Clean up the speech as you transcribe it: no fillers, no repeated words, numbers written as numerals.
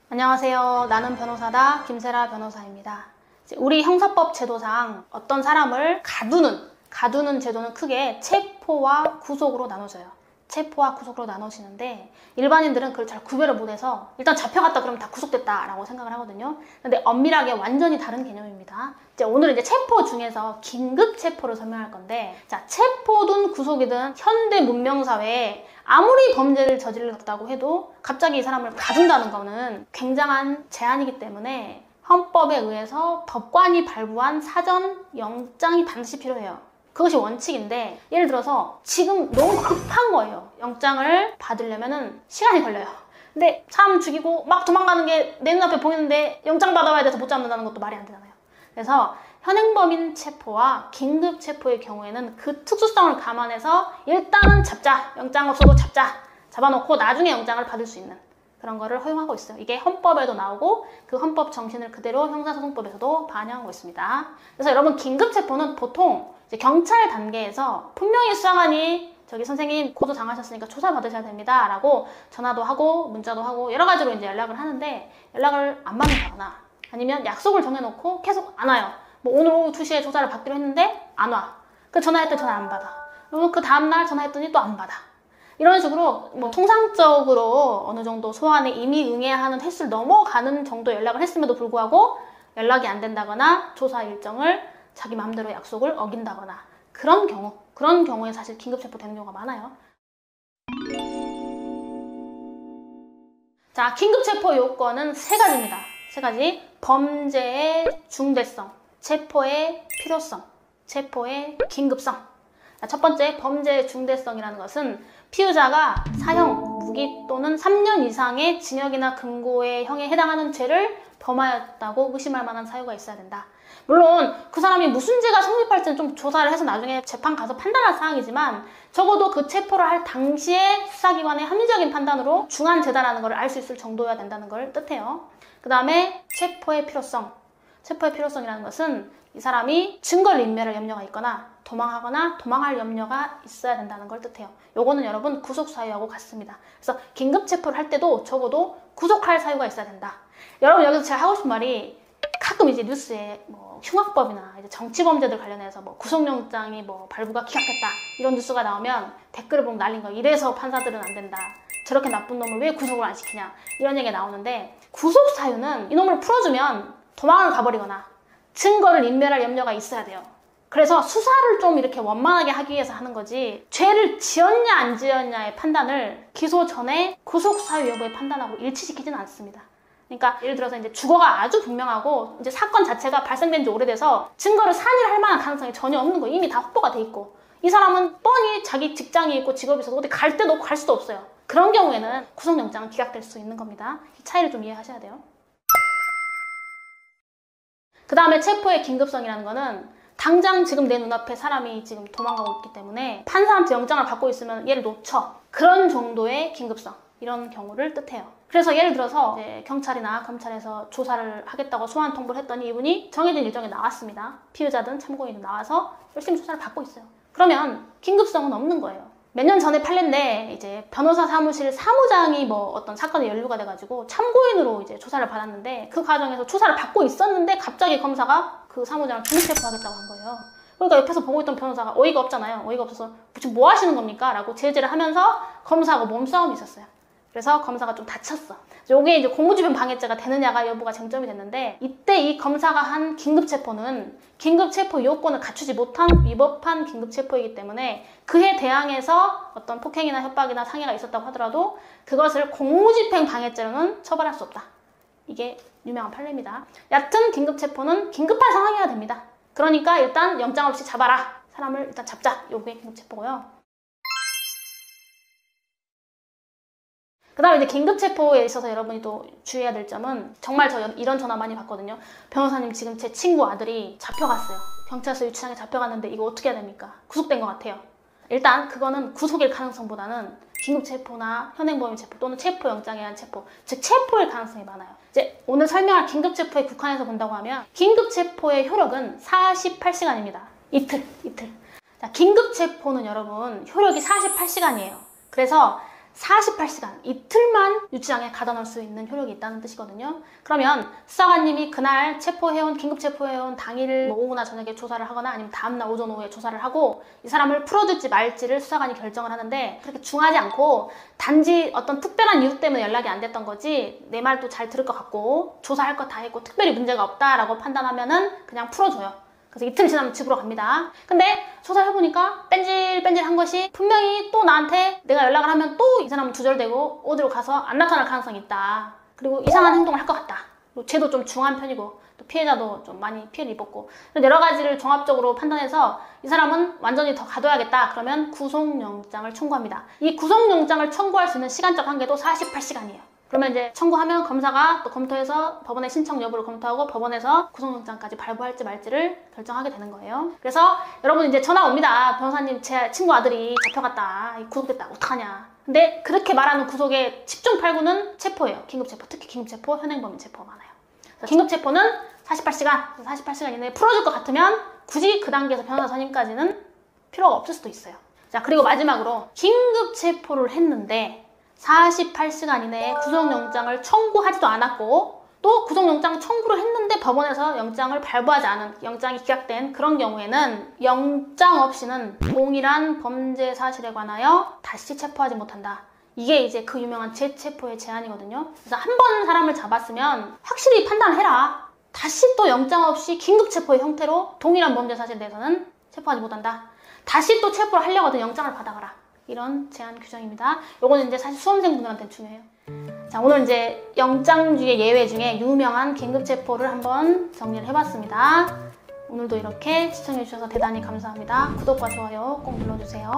안녕하세요. 나는 변호사다. 김세라 변호사입니다. 우리 형사법 제도상 어떤 사람을 가두는 제도는 크게 체포와 구속으로 나눠져요. 체포와 구속으로 나눠지는데 일반인들은 그걸 잘 구별을 못해서 일단 잡혀갔다 그러면 다 구속됐다 라고 생각을 하거든요. 근데 엄밀하게 완전히 다른 개념입니다. 오늘은 체포 중에서 긴급 체포를 설명할 건데, 자, 체포든 구속이든 현대 문명사회에 아무리 범죄를 저질렀다고 해도 갑자기 이 사람을 가둔다는 거는 굉장한 제한이기 때문에 헌법에 의해서 법관이 발부한 사전 영장이 반드시 필요해요. 그것이 원칙인데, 예를 들어서 지금 너무 급한 거예요. 영장을 받으려면은 시간이 걸려요. 근데 사람 죽이고 막 도망가는 게 내 눈앞에 보이는데 영장 받아와야 돼서 못 잡는다는 것도 말이 안 되잖아요. 그래서 현행범인 체포와 긴급 체포의 경우에는 그 특수성을 감안해서 일단은 잡자, 영장 없어도 잡아놓고 나중에 영장을 받을 수 있는 그런 거를 허용하고 있어요. 이게 헌법에도 나오고 그 헌법 정신을 그대로 형사소송법에서도 반영하고 있습니다. 그래서 여러분, 긴급 체포는 보통 경찰 단계에서 분명히 수사관이 저기 선생님 고소 당하셨으니까 조사 받으셔야 됩니다 라고 전화도 하고 문자도 하고 여러 가지로 연락을 하는데, 연락을 안 받는다거나 아니면 약속을 정해놓고 계속 안 와요. 오늘 오후 2시에 조사를 받기로 했는데 안 와. 그 전화했더니 전화 안 받아. 그리고 그 다음날 전화했더니 또 안 받아. 이런 식으로 통상적으로 어느 정도 소환에 이미 응해야 하는 횟수를 넘어가는 정도 연락을 했음에도 불구하고 연락이 안 된다거나 조사 일정을 자기 마음대로 약속을 어긴다거나 그런 경우에 사실 긴급체포 되는 경우가 많아요. 자, 긴급체포 요건은 세 가지입니다. 세 가지. 범죄의 중대성, 체포의 필요성, 체포의 긴급성. 첫 번째, 범죄의 중대성이라는 것은 피의자가 사형, 무기 또는 3년 이상의 징역이나 금고의 형에 해당하는 죄를 범하였다고 의심할 만한 사유가 있어야 된다. 물론 그 사람이 무슨 죄가 성립할지는 좀 조사를 해서 나중에 재판 가서 판단할 사항이지만, 적어도 그 체포를 할 당시에 수사기관의 합리적인 판단으로 중한 죄다라는 걸 알 수 있을 정도여야 된다는 걸 뜻해요. 그 다음에 체포의 필요성. 체포의 필요성이라는 것은 이 사람이 증거를 인멸할 염려가 있거나 도망하거나 도망할 염려가 있어야 된다는 걸 뜻해요. 요거는 여러분 구속 사유하고 같습니다. 그래서 긴급 체포를 할 때도 적어도 구속할 사유가 있어야 된다. 여러분, 여기서 제가 하고 싶은 말이, 가끔 뉴스에 흉악법이나 정치범죄들 관련해서 구속영장이 발부가 기각됐다 이런 뉴스가 나오면 댓글을 보면 난린 거예요. 이래서 판사들은 안 된다. 저렇게 나쁜 놈을 왜 구속을 안 시키냐 이런 얘기가 나오는데, 구속 사유는 이놈을 풀어주면 도망을 가버리거나 증거를 인멸할 염려가 있어야 돼요. 그래서 수사를 좀 이렇게 원만하게 하기 위해서 하는 거지, 죄를 지었냐 안 지었냐의 판단을 기소 전에 구속 사유 여부에 판단하고 일치시키지는 않습니다. 그러니까 예를 들어서 주거가 아주 분명하고 사건 자체가 발생된 지 오래돼서 증거를 산일할 만한 가능성이 전혀 없는 거예요. 이미 다 확보가 돼 있고 이 사람은 뻔히 자기 직장이 있고 직업이 있어서 어디 갈 데도 없고 갈 수도 없어요. 그런 경우에는 구속영장은 기각될 수 있는 겁니다. 이 차이를 좀 이해하셔야 돼요. 그 다음에 체포의 긴급성이라는 거는, 당장 지금 내 눈앞에 사람이 지금 도망가고 있기 때문에 판사한테 영장을 받고 있으면 얘를 놓쳐. 그런 정도의 긴급성, 이런 경우를 뜻해요. 그래서 예를 들어서 경찰이나 검찰에서 조사를 하겠다고 소환 통보를 했더니 이분이 정해진 일정에 나왔습니다. 피의자든 참고인은 나와서 열심히 조사를 받고 있어요. 그러면 긴급성은 없는 거예요. 몇 년 전에 판례인데 변호사 사무실 사무장이 어떤 사건에 연루가 돼가지고 참고인으로 조사를 받았는데, 그 과정에서 조사를 받고 있었는데 갑자기 검사가 그 사무장을 긴급체포하겠다고 한 거예요. 그러니까 옆에서 보고 있던 변호사가 어이가 없잖아요. 어이가 없어서 지금 뭐 하시는 겁니까? 라고 제지를 하면서 검사하고 몸싸움이 있었어요. 그래서 검사가 좀 다쳤어. 요게 공무집행 방해죄가 되느냐가 여부가 쟁점이 됐는데, 이때 이 검사가 한 긴급체포는 긴급체포 요건을 갖추지 못한 위법한 긴급체포이기 때문에 그에 대항해서 어떤 폭행이나 협박이나 상해가 있었다고 하더라도 그것을 공무집행 방해죄로는 처벌할 수 없다. 이게 유명한 판례입니다. 여튼 긴급체포는 긴급한 상황이어야 됩니다. 그러니까 일단 영장 없이 잡아라. 사람을 일단 잡자. 요게 긴급체포고요. 그 다음에 긴급체포에 있어서 여러분이 또 주의해야 될 점은, 정말 저 이런 전화 많이 받거든요. 변호사님, 지금 제 친구 아들이 잡혀갔어요. 경찰서 유치장에 잡혀갔는데 이거 어떻게 해야 됩니까? 구속된 것 같아요. 일단 그거는 구속일 가능성보다는 긴급체포나 현행범인 체포 또는 체포영장에 의한 체포, 즉 체포일 가능성이 많아요. 오늘 설명할 긴급체포에 국한해서 본다고 하면 긴급체포의 효력은 48시간입니다. 이틀. 자, 긴급체포는 여러분 효력이 48시간이에요. 그래서 48시간, 이틀만 유치장에 가둬 놓을 수 있는 효력이 있다는 뜻이거든요. 그러면 수사관님이 그날 체포해온, 긴급 체포해온 당일 뭐 오후나 저녁에 조사를 하거나 아니면 다음날 오전 오후에 조사를 하고 이 사람을 풀어줄지 말지를 수사관이 결정을 하는데, 그렇게 중하지 않고 단지 어떤 특별한 이유 때문에 연락이 안 됐던 거지 내 말도 잘 들을 것 같고 조사할 거 다 했고 특별히 문제가 없다라고 판단하면은 그냥 풀어줘요. 그래서 이틀 지나면 집으로 갑니다. 근데 조사해보니까 뺀질뺀질한 것이 분명히 또 나한테 내가 연락을 하면 또 이 사람은 두절되고 어디로 가서 안 나타날 가능성이 있다. 그리고 이상한 행동을 할 것 같다. 그리고 죄도 좀 중한 편이고 또 피해자도 좀 많이 피해를 입었고, 여러 가지를 종합적으로 판단해서 이 사람은 완전히 더 가둬야겠다. 그러면 구속영장을 청구합니다. 이 구속영장을 청구할 수 있는 시간적 한계도 48시간이에요. 그러면 이제 청구하면 검사가 또 검토해서 법원의 신청 여부를 검토하고 법원에서 구속영장까지 발부할지 말지를 결정하게 되는 거예요. 그래서 여러분 이제 전화 옵니다. 변호사님, 제 친구 아들이 잡혀갔다. 구속됐다. 어떡하냐. 근데 그렇게 말하는 구속의 10중 8구는 체포예요. 긴급체포. 특히 긴급체포, 현행범인 체포가 많아요. 긴급체포는 48시간, 48시간 이내에 풀어줄 것 같으면 굳이 그 단계에서 변호사 선임까지는 필요가 없을 수도 있어요. 자, 그리고 마지막으로 긴급체포를 했는데 48시간 이내에 구속영장을 청구하지도 않았고 또 구속영장 청구를 했는데 법원에서 영장을 발부하지 않은, 영장이 기각된 그런 경우에는 영장 없이는 동일한 범죄 사실에 관하여 다시 체포하지 못한다. 이게 이제 그 유명한 재체포의 제한이거든요. 그래서 한 번 사람을 잡았으면 확실히 판단을 해라. 다시 또 영장 없이 긴급체포의 형태로 동일한 범죄 사실에 대해서는 체포하지 못한다. 다시 또 체포를 하려거든 영장을 받아가라. 이런 제한 규정입니다. 요거는 이제 사실 수험생분들한테 중요해요. 자, 오늘 이제 영장주의 예외 중에 유명한 긴급체포를 한번 정리를 해봤습니다. 오늘도 이렇게 시청해주셔서 대단히 감사합니다. 구독과 좋아요 꼭 눌러주세요.